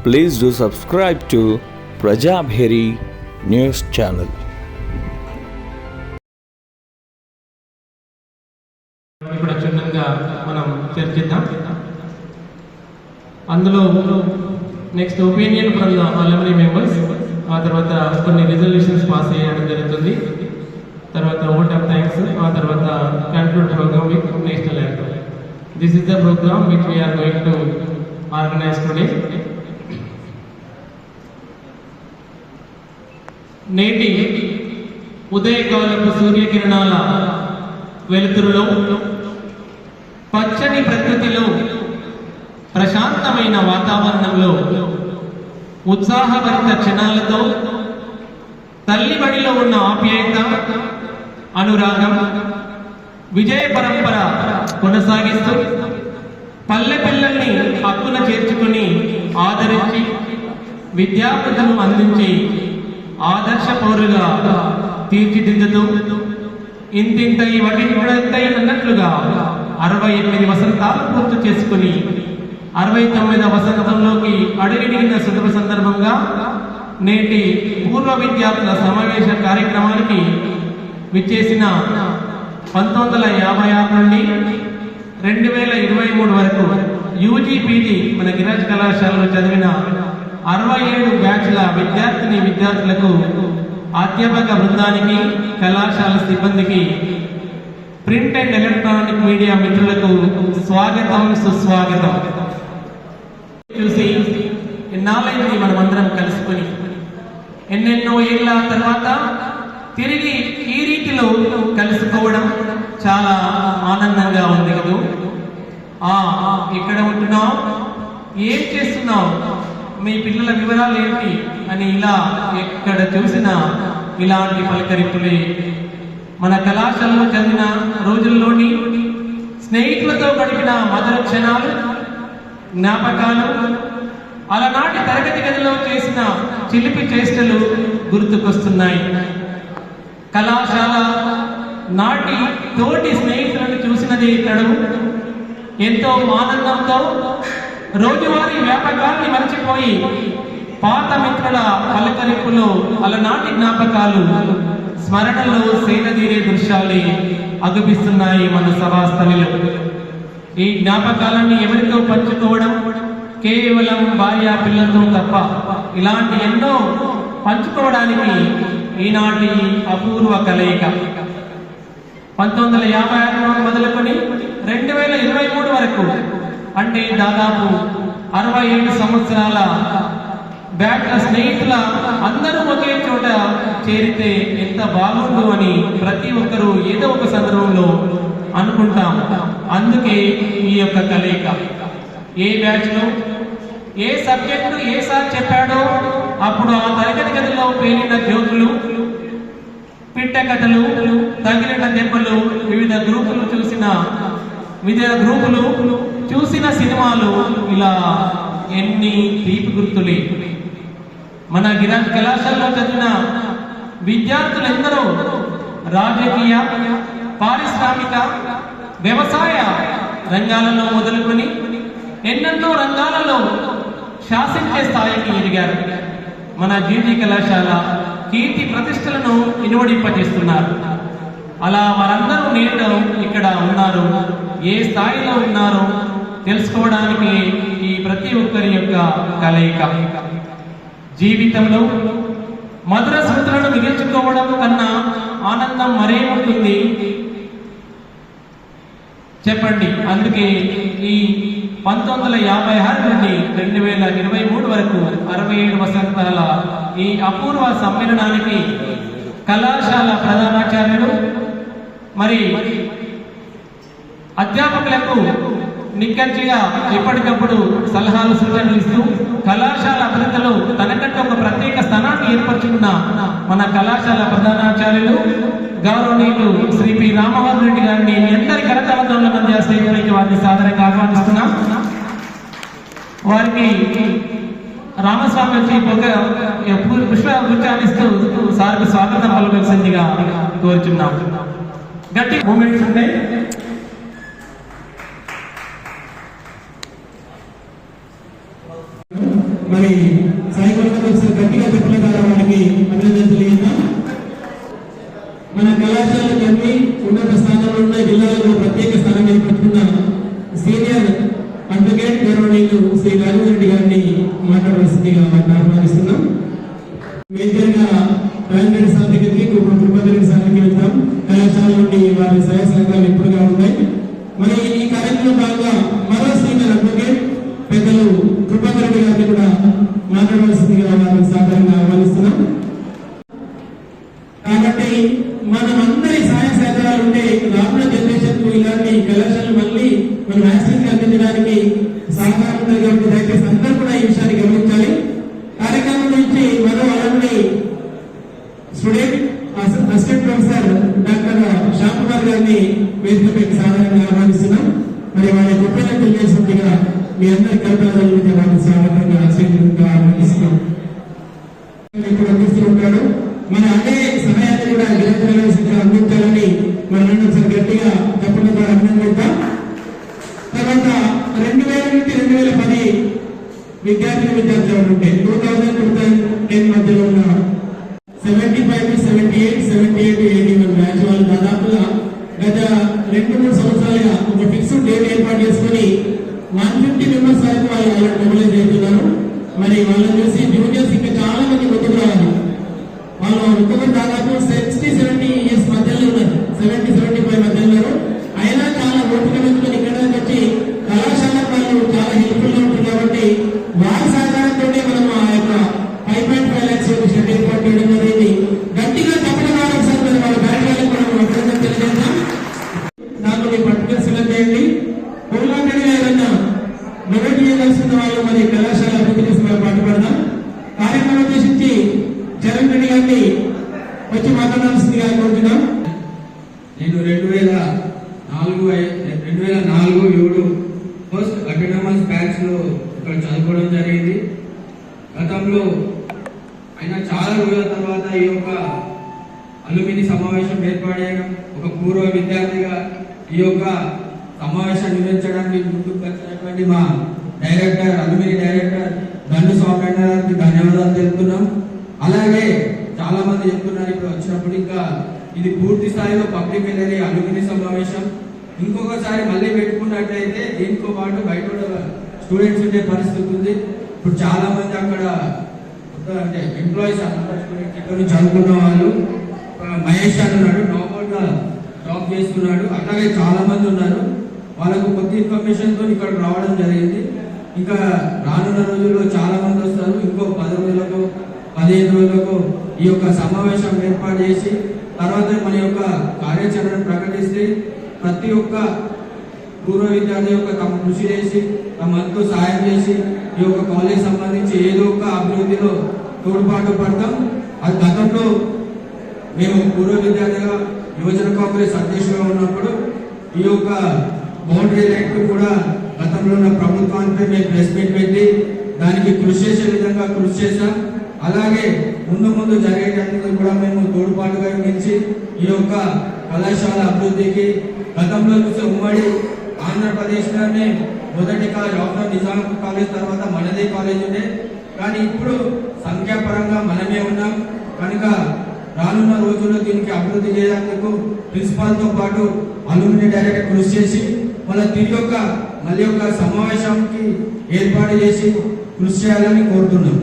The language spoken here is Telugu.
Please do subscribe to Prajabheri News Channel. ఇప్పుడు క్షుణ్ణంగా మనం చర్చిద్దాం. అందులో next opinion from the alumni members, ఆ తర్వాత కొన్ని రిజల్యూషన్స్ పాస్ చేయడం జరుగుతుంది, తర్వాత ఓట్ ఆఫ్ థ్యాంక్స్, ఆ తర్వాత conclude programme with national anthem. This is the programme which we are going to organise today. నేటి ఉదయకాలపు సూర్యకిరణాల వెలుతురులో, పచ్చని ప్రకృతిలో, ప్రశాంతమైన వాతావరణంలో, ఉత్సాహభరిత క్షణాలతో తల్లి బడిలో ఉన్న ఆప్యాయత, అనురాగం, విజయ పరంపర కొనసాగిస్తూ పల్లె పిల్లల్ని హక్కున చేర్చుకుని ఆదరించి విద్యాబుద్ధులను అందించి ఆదర్శ పౌరుగా తీర్చిదిద్దుతూ ఇంతింతై వటింతై అన్నట్లుగా 68 వసంతాలు పూర్తి చేసుకుని 69వ వసంతంలోకి అడుగుడిగిన శుభ సందర్భంగా నేటి పూర్వ విద్యార్థుల సమావేశ కార్యక్రమానికి విచ్చేసిన 1956 నుండి 2023 వరకు యూజీ పీజీ మన గిరిరాజ్ కళాశాలలో చదివిన 67 బ్యాచ్ల విద్యార్థులకు, అధ్యాపక బృందానికి, కళాశాల సిబ్బందికి, ప్రింట్ అండ్ ఎలక్ట్రానిక్ మీడియా మిత్రులకు స్వాగతం, సుస్వాగతం. చూసి ఎన్నాళ్ళైంది మనమందరం కలుసుకొని, ఎన్నెన్నో ఏళ్ళ తర్వాత తిరిగి ఈ రీతిలో కలుసుకోవడం చాలా ఆనందంగా ఉంది కదా. ఇక్కడ ఉంటున్నావు, ఏం చేస్తున్నావు, మీ పిల్లల వివరాలు ఏంటి అని ఇలా ఎక్కడ చూసినా ఇలాంటి పలకరింపులే. మన కళాశాలలో చదివిన రోజుల్లోని స్నేహితులతో గడిపిన మధుర క్షణాలు, జ్ఞాపకాలు, అలనాటి తరగతి గదిలో చేసిన చిలిపి చేష్టలు గుర్తుకొస్తున్నాయి. కళాశాల నాటి తోటి స్నేహితులను చూసినది తడు ఎంతో ఆనందంతో రోజువారీ వ్యాపకాన్ని మరచిపోయి పాత మిత్రుల పలకరింపులో అలనాటి జ్ఞాపకాలు స్మరణలో సేదతీరే దృశ్యాలే అగుపిస్తున్నాయి మన సభాస్థలిలో. ఈ జ్ఞాపకాలన్నీ ఎవరితో పంచుకోవడం కేవలం భార్య పిల్లలతో తప్ప. ఇలాంటి ఎన్నో పంచుకోవడానికి ఈనాటి అపూర్వ కలయిక. 1956 మొదలుకొని 2023 వరకు, అంటే దాదాపు 67 సంవత్సరాల బ్యాట్ల స్నేహితుల అందరూ ఒకే చోట చేరితే ఎంత బాగుండు అని ప్రతి ఒక్కరూ ఏదో ఒక సందర్భంలో అనుకుంటాం. అందుకే ఈ యొక్క కలయిక. ఏ బ్యాచ్లో ఏ సబ్జెక్టు ఏ సార్ చెప్పాడో అప్పుడు ఆ తరగతి గదిలో పేలిన జోకులు, పిట్టకథలు, తగిలిన దెబ్బలు, వివిధ గ్రూపులు చూసిన సినిమాలు, ఇలా ఎన్ని తీపి గుర్తులే. మన గిరిరాజ్ కళాశాలలో చదివిన విద్యార్థులెందరో రాజకీయ, పారిశ్రామిక, వ్యవసాయ రంగాలలో మొదలుకొని ఎన్నెన్నో రంగాలలో శాసించే స్థాయికి ఎదిగారు. మన జీజీ కళాశాల కీర్తి ప్రతిష్టలను ఇనువడింపజేస్తున్నారు. అలా వారందరూ నేడు ఇక్కడ ఉన్నారు. ఏ స్థాయిలో ఉన్నారో తెలుసుకోవడానికి ఈ ప్రతి ఒక్కరి యొక్క కలయిక. జీవితంలో మధుర స్మృతులను మిగిల్చుకోవడం కన్నా ఆనందం మరేముంటుంది చెప్పండి. అందుకే ఈ 1956 నుండి 2023 వరకు 67 వసంతాల ఈ అపూర్వ సమ్మేళనానికి కళాశాల ప్రధానాచార్యులు మరి అధ్యాపకులకు నిక్కచ్చిగా ఎప్పటికప్పుడు సలహాలు, సూచనలు ఇస్తూ కళాశాల అభివృద్ధిలో తనకంటే ఒక ప్రత్యేక స్థానాన్ని ఏర్పరచుకున్న మన కళాశాల ప్రధానాచార్యులు గౌరవనీయులు శ్రీ పి. రామమోహన్ రెడ్డి గారిని అందరి కరతాళతో స్టేజ్పైకి వారిని సాదరంగా ఆహ్వానిస్తున్నాం. వారికి రామస్వామి వచ్చి ఒక పుష్పగుచ్చాన్నిస్తూ సార్కి స్వాగతం పలకాల్సిందిగా కోరుచున్నాం. గట్టి మూమెంట్స్ ఉంటాయి. మరి సాయి కుమార్ ఒకసారి గట్టిగా చెప్పిన ద్వారా వారికి అభినందనలు తెలియజేద్దాం. మన కళాశాలకు అన్ని ఉన్నత స్థానంలో ఉన్న జిల్లాలకు ప్రత్యేక స్థానం ఏర్పడుతున్న సీనియర్ అడ్వకేట్ గౌరవనీయులు శ్రీ రాజేంద్ర గారిని మాట్లాడవలసిందిగా వారిని ఆహ్వానిస్తున్నాం. మేజర్గా రాజేంద్ర సార్ దగ్గరికి కృపారెడ్డి సార్ దగ్గరికి వెళ్తాం. కళాశాల నుండి వారి సహాయ సహకారాలు ఎప్పుడుగా ఉంటాయి. మరి ఈ కార్యక్రమం భాగంగా మరో సీనియర్ అడ్వకేట్ పెద్దలు కృపారెడ్డి గారిని కూడా మాట్లాడవలసిందిగా వారిని సాధారణంగా ఆహ్వానిస్తున్నాం. కాబట్టి మనం అందరి సహాయ సహకారాలు ఉంటే రాబోయే జనరేషన్ కు ఇలాంటి కళాశాలలు మళ్ళీ మన వ్యాక్సిన్ అందించడానికి సహకారం ఉంటుంది. కాబట్టి దయచేసి అందరూ కూడా ఈ విషయాన్ని గమనించాలి. కార్యక్రమం నుంచి మరో అలమ్ని student assistant professor doctor Shyam Kumar గారిని వేదికపై సాధారణంగా ఆహ్వానిస్తున్నాం. మరి వారి గొప్పగా తెలియజేసినట్టుగా మీ అందరి కల్పనలు వారిని స్వాగతంగా ఆశీర్వాదంగా ఆహ్వానిస్తున్నాం. ఇప్పుడు అందిస్తూ ఉంటాడు. మన అదే సహాయాన్ని కూడా గిరిజన అందించాలని మనం ఒకసారి గట్టిగా చెప్పడం ద్వారా అభినందిద్దాం. తర్వాత 2000 నుంచి 2010 విద్యార్థులు ఉంటే 2000-2010 మధ్యలో ఉన్న 75 to 78, 78 to 81 బ్యాచ్ వాళ్ళు దాదాపుగా గత 2-3 సంవత్సరాలుగా ఒక ఫిక్స్డ్ డేట్ ఏర్పాటు చేసుకుని 150 మెంబర్స్ వరకు వాళ్ళు మొబిలైజ్ అవుతున్నారు. మరి వాళ్ళని చూసి జూనియర్స్ ఇంకా చాలా మంది ముందుకు రావాలి. వాళ్ళు ఒక్కొక్కరు దాదాపు 60-70 ఇయర్స్ మధ్యలో ఉన్నారు, 70-75 మధ్యలో ఉన్నారు. అయినా చాలా ఓపిక పెంచుకొని ఇక్కడ వచ్చి కళాశాల వాళ్ళు చాలా హెల్ప్ఫుల్ గా ఉంటుంది. కాబట్టి వారి సహకారంతో మనం ఆ యొక్క 5.5 lakhs షెడ్ ఏర్పాటు చేయడం అనేది గట్టిగా చెప్పడం ద్వారా ఒకసారి వాళ్ళ బ్యాటరీలకు మనం అభినందన తెలియజేద్దాం. నాకు మీ పర్టికులర్ సెలెక్ట్ చేయండి. పూర్ణంగా ఏదన్నా మొదటి చేయాల్సిన వాళ్ళు మరి కళాశాల అభివృద్ధి కోసం పాటుపడదాం. కార్యక్రమం ఉద్దేశించి చరణ్ రెడ్డి గారిని వచ్చి మాట్లాడాల్సిందిగా కోరుతున్నాం. నేను 2004-07 ఫస్ట్ అటానమస్ బ్యాచ్ లో ఇక్కడ చదువుకోవడం జరిగింది. గతంలో అయినా చాలా రోజుల తర్వాత ఈ యొక్క అలుమిని సమావేశం ఏర్పాటు చేయడం, ఒక పూర్వ విద్యార్థిగా ఈ యొక్క సమావేశాన్ని నిర్వహించడానికి ముందుకు వచ్చినటువంటి మా డైరెక్టర్, అలుమిని డైరెక్టర్ దండు స్వామి గారికి ధన్యవాదాలు తెలుపుతున్నాం. అలాగే చాలా మంది చెప్తున్నారు ఇప్పుడు వచ్చినప్పుడు ఇంకా ఇది పూర్తి స్థాయిలో పబ్లిక్ వెళ్ళేది అలుమిని సమావేశం. ఇంకొకసారి మళ్ళీ పెట్టుకున్నట్లయితే దీంతో పాటు బయట స్టూడెంట్స్ ఉండే పరిస్థితి ఉంది. ఇప్పుడు చాలా మంది అక్కడ అంటే ఎంప్లాయీస్ స్టూడెంట్స్ ఇక్కడ నుంచి చదువుకున్న వాళ్ళు, మహేష్ అని ఉన్నాడు, నార్మల్ గా జాబ్ చేస్తున్నాడు, అట్లాగే చాలా మంది ఉన్నారు. వాళ్ళకు కొత్త ఇన్ఫర్మేషన్ తో ఇక్కడ రావడం జరిగింది. ఇంకా రానున్న రోజుల్లో చాలా మంది వస్తారు. ఇంకో 10 రోజులకు 15 రోజులకు ఈ యొక్క సమావేశం ఏర్పాటు చేసి తర్వాత మన యొక్క కార్యాచరణ ప్రకటిస్తే ప్రతి ఒక్క పూర్వ విద్యార్థి యొక్క తమ కృషి చేసి తమ వంతు సహాయం చేసి ఈ యొక్క కాలేజ్ సంబంధించి ఏదో ఒక అభివృద్ధిలో తోడ్పాటు పడతాం. అది గతంలో మేము పూర్వ విద్యార్థిగా యువజన కాంగ్రెస్ అధ్యక్షులుగా ఉన్నప్పుడు ఈ యొక్క బౌండరీ లైన్ కూడా గతంలో ఉన్న ప్రభుత్వానికి మేము ప్రెస్ మీట్ పెట్టి దానికి కృషి చేసే విధంగా కృషి చేశాం. అలాగే ముందు జరిగేటందుకు కూడా మేము తోడ్పాటుగా నిలిచి ఈ యొక్క కళాశాల అభివృద్ధికి గతంలో చూసే ఉమ్మడి ఆంధ్రప్రదేశ్లోనే మొదటి కాలేజ్ ఆఫ్టర్ నిజాం కాలేజ్ తర్వాత మనదే కాలేజ్ ఉండే. కానీ ఇప్పుడు సంఖ్యాపరంగా మనమే ఉన్నాం కనుక రానున్న రోజుల్లో దీనికి అభివృద్ధి చేయడానికి ప్రిన్సిపాల్తో పాటు అలుమిని డైరెక్టర్ కృషి చేసి మళ్ళీ ఒక సమావేశానికి ఏర్పాటు చేసి కృషి చేయాలని కోరుతున్నాం.